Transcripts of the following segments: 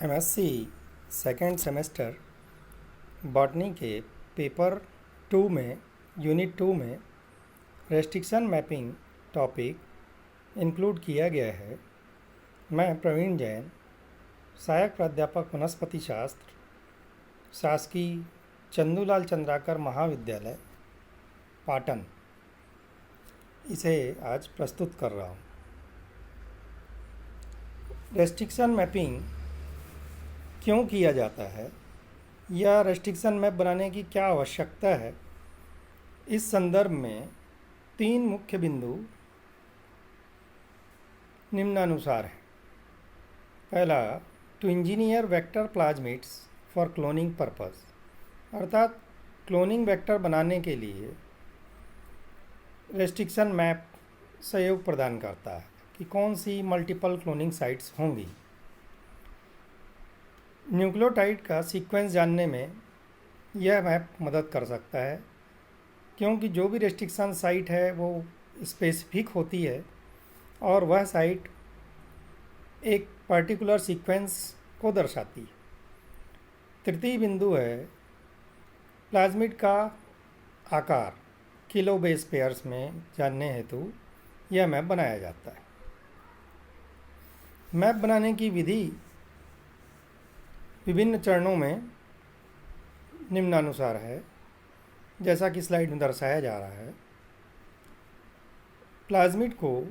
MSc second semester botany के paper 2 में unit 2 में रेस्ट्रिक्शन मैपिंग टॉपिक इंक्लूड किया गया है। मैं प्रवीण जैन, सहायक प्राध्यापक वनस्पति शास्त्र, शासकीय चंदूलाल चंद्राकर महाविद्यालय, पाटन, इसे आज प्रस्तुत कर रहा हूँ। रेस्ट्रिक्शन मैपिंग क्यों किया जाता है या रेस्ट्रिक्शन मैप बनाने की क्या आवश्यकता है, इस संदर्भ में 3 मुख्य बिंदु निम्नानुसार हैं। पहला, to engineer vector plasmids for cloning purpose, अर्थात क्लोनिंग वेक्टर बनाने के लिए रेस्ट्रिक्शन मैप सहयोग प्रदान करता है कि कौन सी मल्टीपल क्लोनिंग साइट्स होंगी। न्यूक्लियोटाइड का सीक्वेंस जानने में यह मैप मदद कर सकता है, क्योंकि जो भी रेस्ट्रिक्शन साइट है वो स्पेसिफिक होती है और वह साइट एक पर्टिकुलर सीक्वेंस को दर्शाती है। तृतीय बिंदु है प्लाज्मिड का आकार किलो बेस पेयर्स में जानने हेतु यह मैप बनाया जाता है। मैप बनाने की विधि विभिन्न चरणों में निम्नानुसार है, जैसा कि स्लाइड में दर्शाया जा रहा है। प्लाज्मिड को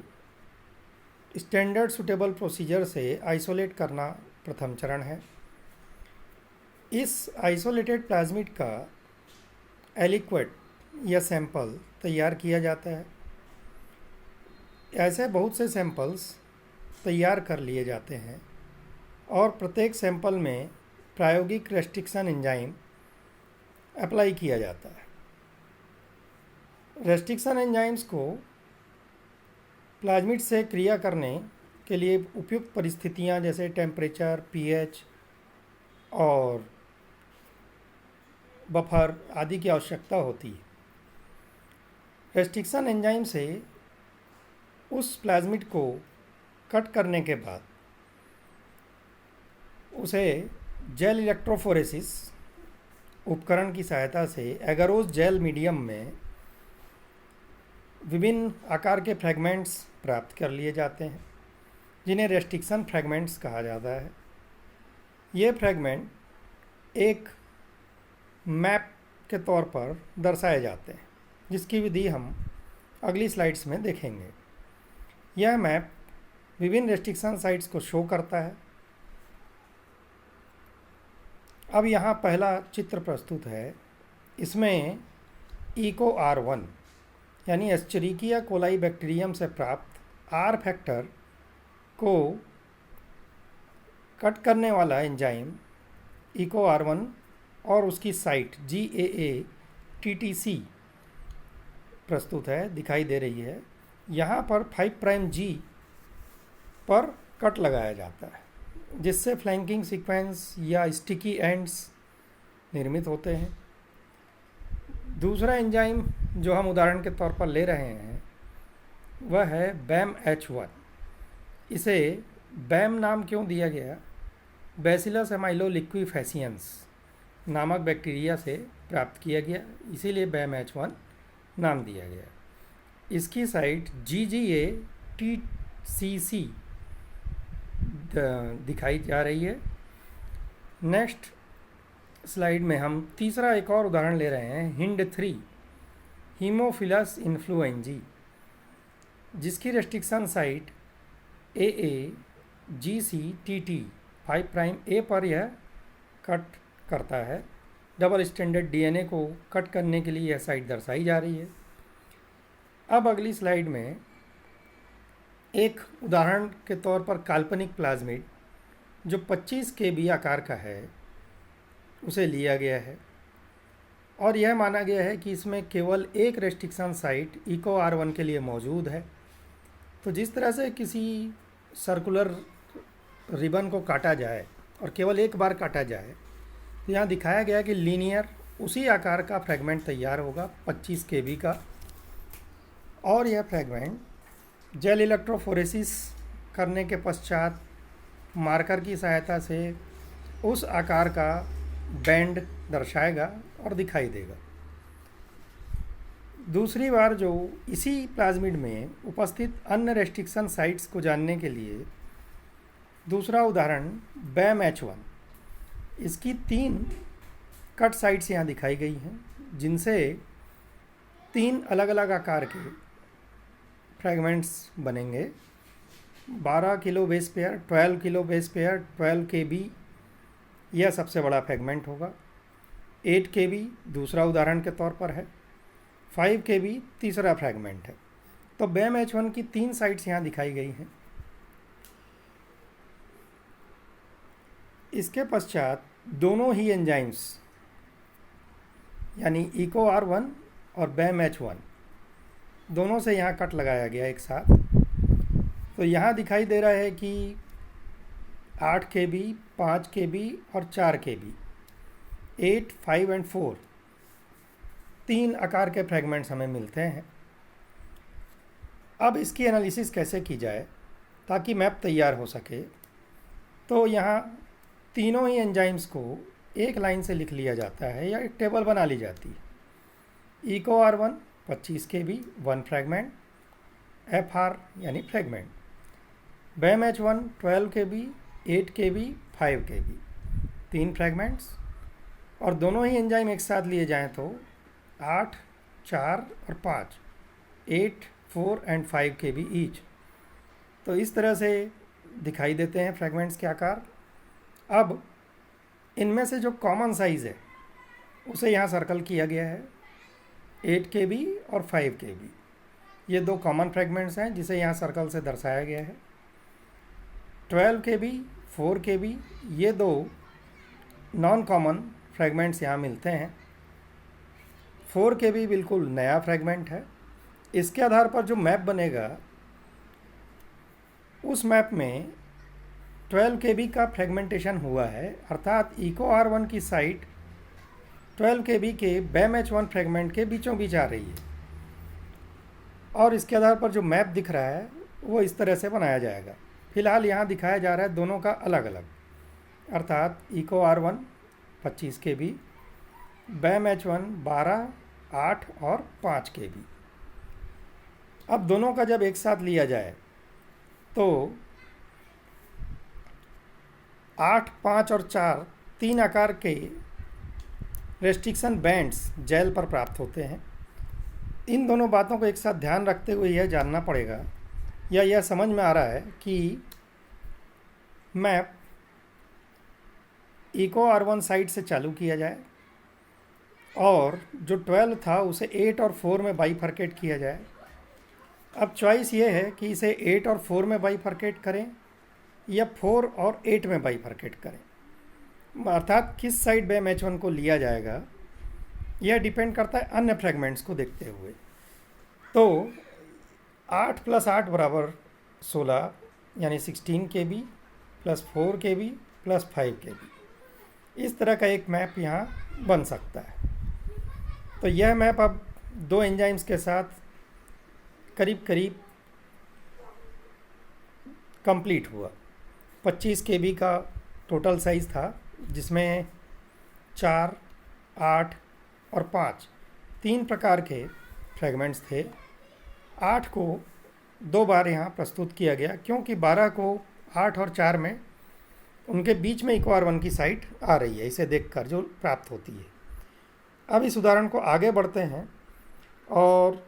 स्टैंडर्ड सुटेबल प्रोसीजर से आइसोलेट करना प्रथम चरण है। इस आइसोलेटेड प्लाज्मिड का एलिक्वेट या सैंपल तैयार किया जाता है। ऐसे बहुत से सैंपल्स तैयार कर लिए जाते हैं और प्रत्येक सैंपल में प्रायोगिक रेस्ट्रिक्शन एंजाइम अप्लाई किया जाता है। रेस्ट्रिक्शन एंजाइम्स को प्लाज्मिड से क्रिया करने के लिए उपयुक्त परिस्थितियां जैसे टेम्परेचर, पीएच और बफर आदि की आवश्यकता होती है। रेस्ट्रिक्शन एंजाइम से उस प्लाज्मिड को कट करने के बाद उसे जेल इलेक्ट्रोफोरेसिस उपकरण की सहायता से एगारोज जेल मीडियम में विभिन्न आकार के फ्रैगमेंट्स प्राप्त कर लिए जाते हैं, जिन्हें रेस्ट्रिक्शन फ्रैगमेंट्स कहा जाता है। ये फ्रैगमेंट एक मैप के तौर पर दर्शाए जाते हैं, जिसकी विधि हम अगली स्लाइड्स में देखेंगे। यह मैप विभिन्न रेस्ट्रिक्शन साइट्स को शो करता है। अब यहाँ पहला चित्र प्रस्तुत है। इसमें इको R1 यानी एस्चेरिकिया कोलाई बैक्टीरियम से प्राप्त आर फैक्टर को कट करने वाला एंजाइम इको R1 और उसकी साइट GAA-TTC प्रस्तुत है, दिखाई दे रही है। यहाँ पर 5' पर कट लगाया जाता है, जिससे फ्लैंकिंग सीक्वेंस या स्टिकी एंड्स निर्मित होते हैं। दूसरा एंजाइम जो हम उदाहरण के तौर पर ले रहे हैं वह है BAMH1। इसे बैम नाम क्यों दिया गया? बैसिलस एमाइलोलिक्विफेसियंस नामक बैक्टीरिया से प्राप्त किया गया, इसीलिए BAMH1 नाम दिया गया। इसकी साइट GGA-TCC दिखाई जा रही है। नेक्स्ट स्लाइड में हम तीसरा एक और उदाहरण ले रहे हैं, HIND3 हीमोफिलस इन्फ्लुएंजी, जिसकी रेस्ट्रिक्शन साइट AAGCTT 5' पर यह कट करता है। डबल स्टैंडर्ड DNA को कट करने के लिए यह साइट दर्शाई जा रही है। अब अगली स्लाइड में एक उदाहरण के तौर पर काल्पनिक प्लाज्मिड जो 25 kb आकार का है उसे लिया गया है और यह माना गया है कि इसमें केवल एक रेस्ट्रिक्शन साइट इको R1 के लिए मौजूद है। तो जिस तरह से किसी सर्कुलर रिबन को काटा जाए और केवल एक बार काटा जाए, तो यहाँ दिखाया गया कि लीनियर उसी आकार का फ्रैगमेंट तैयार होगा 25 kb का, और यह फ्रैगमेंट जेल इलेक्ट्रोफोरेसिस करने के पश्चात मार्कर की सहायता से उस आकार का बैंड दर्शाएगा और दिखाई देगा। दूसरी बार जो इसी प्लाज्मिड में उपस्थित अन्य रेस्ट्रिक्शन साइट्स को जानने के लिए दूसरा उदाहरण BAM-H1। इसकी 3 कट साइट्स यहाँ दिखाई गई हैं, जिनसे 3 अलग अलग आकार के फ्रैगमेंट्स बनेंगे। 12 kilo base pair, 12 kilo base pair, 12 KB यह सबसे बड़ा फ्रैगमेंट होगा। 8 KB दूसरा उदाहरण के तौर पर है। 5 KB तीसरा फ्रैगमेंट है। तो BAM-H1 की 3 साइट्स यहाँ दिखाई गई हैं। इसके पश्चात दोनों ही एंजाइम्स यानी EcoR1 और BAM-H1 दोनों से यहाँ कट लगाया गया एक साथ। तो यहाँ दिखाई दे रहा है कि 8 KB, 5 KB और 4 KB, 8, 5 एंड 4 3 आकार के फ्रैगमेंट्स हमें मिलते हैं। अब इसकी एनालिसिस कैसे की जाए ताकि मैप तैयार हो सके, तो यहाँ तीनों ही एंजाइम्स को एक लाइन से लिख लिया जाता है या एक टेबल बना ली जाती है। EcoR1 25 KB 1 फ्रैगमेंट, FR यानी fragment. BAM-H1 12 KB 8 KB 5 KB 3 fragments. और दोनों ही एंजाइम एक साथ लिए जाएं तो 8, 4 और 5 8, 4 एंड 5 KB ईच। तो इस तरह से दिखाई देते हैं फ्रैगमेंट्स के आकार। अब इनमें से जो कॉमन साइज़ है उसे यहाँ सर्कल किया गया है। 8 KB और 5 KB ये 2 कॉमन फ्रैगमेंट्स हैं जिसे यहाँ सर्कल से दर्शाया गया है। 12 KB 4 KB ये 2 नॉन कॉमन फ्रैगमेंट्स यहाँ मिलते हैं। 4 KB बिल्कुल नया फ्रैगमेंट है। इसके आधार पर जो मैप बनेगा उस मैप में 12 KB का फ्रेगमेंटेशन हुआ है, अर्थात EcoR1 की साइट 12 KB के BAM-H1 फ्रेगमेंट के बीचों बीच आ रही है। और इसके आधार पर जो मैप दिख रहा है वो इस तरह से बनाया जाएगा। फिलहाल यहाँ दिखाया जा रहा है दोनों का अलग अलग, अर्थात EcoR1 25 KB, BAM-H1 12, 8 और 5 KB। अब दोनों का जब एक साथ लिया जाए तो 8, 5 और 4 3 आकार के रेस्ट्रिक्शन बैंड्स जेल पर प्राप्त होते हैं। इन दोनों बातों को एक साथ ध्यान रखते हुए यह जानना पड़ेगा या यह समझ में आ रहा है कि मैप EcoR1 साइड से चालू किया जाए और जो 12 था उसे 8 और 4 में बाइफरकेट किया जाए। अब चॉइस ये है कि इसे 8 और 4 में बाइफरकेट करें या 4 और 8 में बाइफरकेट करें, अर्थात किस साइड BAM-H1 को लिया जाएगा यह डिपेंड करता है अन्य फ्रैगमेंट्स को देखते हुए। तो 8 + 8 = 16 यानी 16 KB + 4 KB + 5 KB। इस तरह का एक मैप यहाँ बन सकता है। तो यह मैप अब 2 एंजाइम्स के साथ करीब करीब कंप्लीट हुआ। 25 KB का टोटल साइज़ था जिसमें 4, 8 और 5 3 प्रकार के फ्रैगमेंट्स थे। 8 को 2 बार यहाँ प्रस्तुत किया गया क्योंकि 12 को 8 और 4 में उनके बीच में EcoR1 की साइट आ रही है, इसे देखकर जो प्राप्त होती है। अब इस उदाहरण को आगे बढ़ते हैं और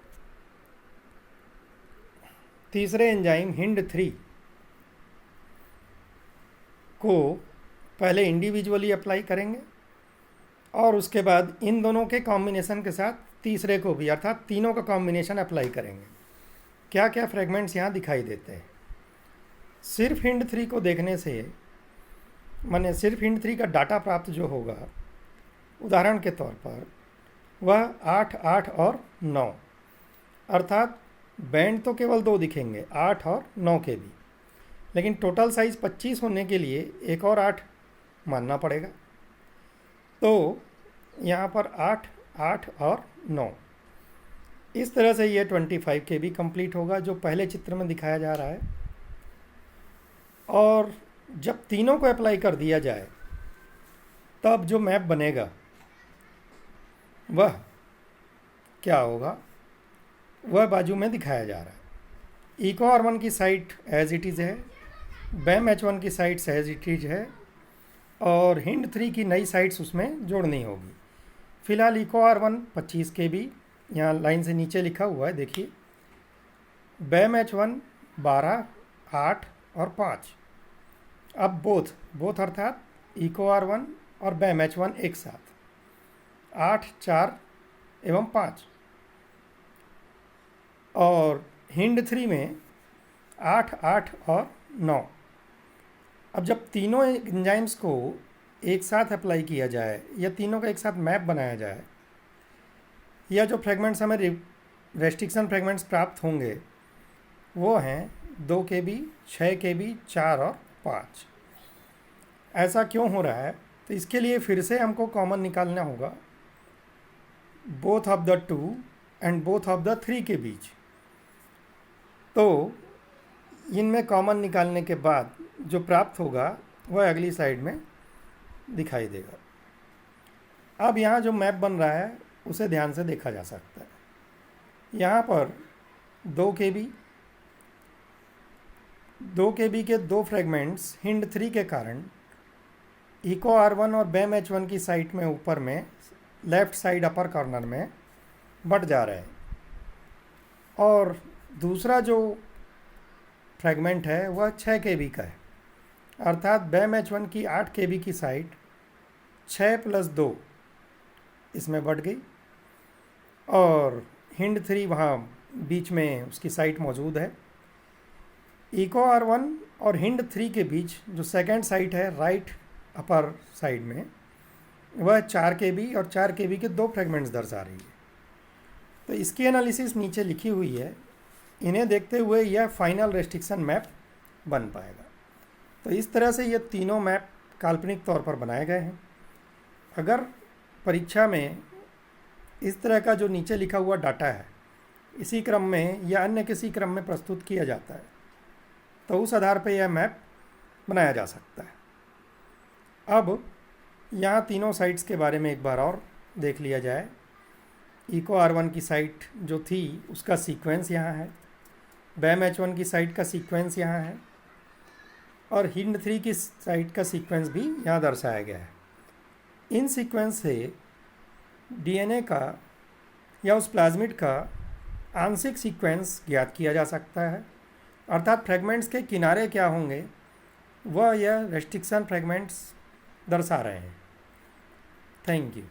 तीसरे एंजाइम HIND3 को पहले इंडिविजुअली अप्लाई करेंगे और उसके बाद इन दोनों के कॉम्बिनेशन के साथ तीसरे को भी, अर्थात तीनों का कॉम्बिनेशन अप्लाई करेंगे। क्या क्या फ्रैगमेंट्स यहाँ दिखाई देते हैं। सिर्फ HIND3 को देखने से माने सिर्फ HIND3 का डाटा प्राप्त जो होगा, उदाहरण के तौर पर वह 8, 8 और 9, अर्थात बैंड तो केवल 2 दिखेंगे, 8 और 9 के भी, लेकिन टोटल साइज़ 25 होने के लिए एक और 8 मानना पड़ेगा। तो यहाँ पर 8, 8 और 9, इस तरह से ये 25 KB कंप्लीट होगा जो पहले चित्र में दिखाया जा रहा है। और जब तीनों को अप्लाई कर दिया जाए तब जो मैप बनेगा वह क्या होगा, वह बाजू में दिखाया जा रहा है। इको R1 की साइट एज इट इज़ है, बैम H1 की साइट्स एज इट इज है, और हिंड 3 की नई साइट्स उसमें जोड़नी होगी। फ़िलहाल इको R1 25 KB यहाँ लाइन से नीचे लिखा हुआ है, देखिए। बैम H1 12, 8 और 5। अब बोथ अर्थात इको R1 और बैम H1 एक साथ 8, 4 एवं 5, और हिंड 3 में 8, 8 और 9। अब जब तीनों एंजाइम्स को एक साथ अप्लाई किया जाए या तीनों का एक साथ मैप बनाया जाए, या जो फ्रेगमेंट्स हमें रेस्ट्रिक्शन फ्रेगमेंट्स प्राप्त होंगे वो हैं 2 KB, 6 KB, 4 और 5। ऐसा क्यों हो रहा है? तो इसके लिए फिर से हमको कॉमन निकालना होगा both of the 2 and both of the 3 के बीच। तो इनमें कॉमन निकालने के बाद जो प्राप्त होगा वह अगली स्लाइड में दिखाई देगा। अब यहाँ जो मैप बन रहा है उसे ध्यान से देखा जा सकता है। यहाँ पर 2 KB के 2 फ्रेगमेंट्स हिंड 3 के कारण इको R1 और बैम H1 की साइट में ऊपर में लेफ्ट साइड अपर कॉर्नर में बढ़ जा रहे हैं, और दूसरा जो फ्रेगमेंट है वह 6 KB का है, अर्थात बैम H1 की 8 KB की साइट 6 + 2 इसमें बढ़ गई, और हिंड 3 वहाँ बीच में उसकी साइट मौजूद है। इको R1 और हिंड 3 के बीच जो सेकेंड साइट है राइट अपर साइड में, वह 4 KB और 4 KB के 2 फ्रेगमेंट्स दर्शा रही है। तो इसकी एनालिसिस नीचे लिखी हुई है। इन्हें देखते हुए यह फाइनल रेस्ट्रिक्शन मैप बन पाएगा। तो इस तरह से ये तीनों मैप काल्पनिक तौर पर बनाए गए हैं। अगर परीक्षा में इस तरह का जो नीचे लिखा हुआ डाटा है इसी क्रम में या अन्य किसी क्रम में प्रस्तुत किया जाता है तो उस आधार पर यह मैप बनाया जा सकता है। अब यहाँ तीनों साइट्स के बारे में एक बार और देख लिया जाए। इको R1 की साइट जो थी उसका सीक्वेंस यहाँ है, बैम H1 की साइट का सीक्वेंस यहाँ है, और हिंड 3 की साइट का सीक्वेंस भी यहाँ दर्शाया गया है। इन सीक्वेंस से DNA का या उस प्लाज्मिड का आंशिक सीक्वेंस ज्ञात किया जा सकता है, अर्थात फ्रेगमेंट्स के किनारे क्या होंगे वह यह रेस्ट्रिक्शन फ्रेगमेंट्स दर्शा रहे हैं। Thank you.